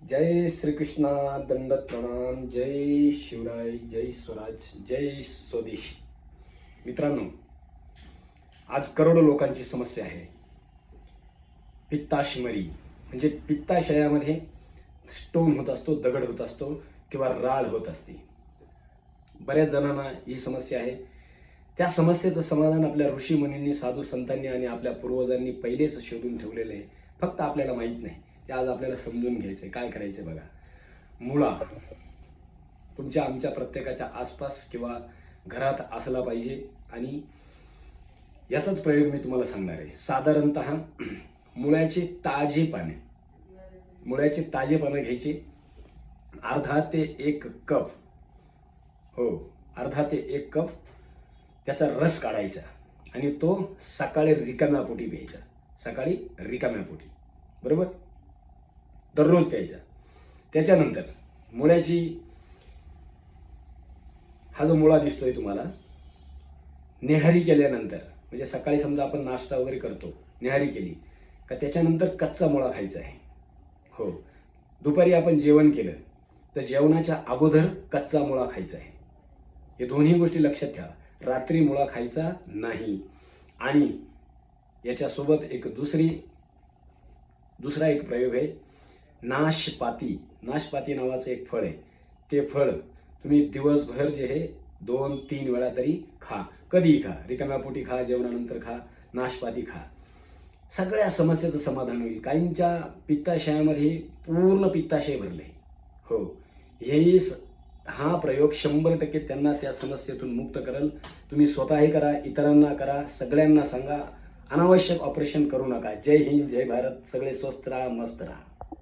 जय श्रीकृष्णा, दंडत प्रणाम. जय शिवराय, जय स्वराज, जय स्वदेश. मित्रांनो, आज करोडो लोकांची समस्या आहे पित्ताशमरी. म्हणजे पित्ताशयामध्ये स्टोन होत असतो, दगड होत असतो किंवा राळ होत असते. बऱ्याच जणांना ही समस्या आहे. त्या समस्येचं समाधान आपल्या ऋषीमुनींनी, साधू संतांनी आणि आपल्या पूर्वजांनी पहिलेच शोधून ठेवलेलं आहे. फक्त आपल्याला माहीत नाही. ते आज आपल्याला समजून घ्यायचं. काय करायचं बघा. मुळा तुमच्या आमच्या प्रत्येकाच्या आसपास किंवा घरात असला पाहिजे. आणि याचाच प्रयोग मी तुम्हाला सांगणार आहे. साधारणतः मुळ्याचे ताजे पानं घ्यायचे. अर्धा ते एक कप, हो, अर्धा ते एक कप त्याचा रस काढायचा आणि तो सकाळी रिकाम्या पोटी प्यायचा. सकाळी रिकाम्या पोटी, बरोबर, दररोज प्यायचा. त्याच्यानंतर मुळ्याची, हा जो मुळा दिसतोय तुम्हाला, नेहारी केल्यानंतर, म्हणजे सकाळी समजा आपण नाश्ता वगैरे करतो, नेहारी केली का त्याच्यानंतर कच्चा मुळा खायचा आहे. हो, दुपारी आपण जेवण केलं तर जेवणाच्या अगोदर कच्चा मुळा खायचा आहे. हे दोन्ही गोष्टी लक्षात ठेवा. रात्री मुळा खायचा नाही. आणि याच्यासोबत दुसरा एक प्रयोग आहे. नाशपाती नावाचं एक फळ आहे. ते फळ तुम्ही दिवसभर जे आहे 2-3 वेळा तरी खा. कधीही खा, रिकाम्या पोटी खा, जेवणानंतर खा, नाशपाती खा. सगळ्या समस्येचं समाधान होईल. काहींच्या पित्ताशयामध्ये पूर्ण पित्ताशय भरले. हो, हा प्रयोग 100% त्यांना त्या समस्येतून मुक्त करेल. तुम्ही स्वतःही करा, इतरांना करा, सगळ्यांना सांगा. अनावश्यक ऑपरेशन करू नका. जय हिंद, जय भारत. सगळे स्वस्थ राहा, मस्त राहा.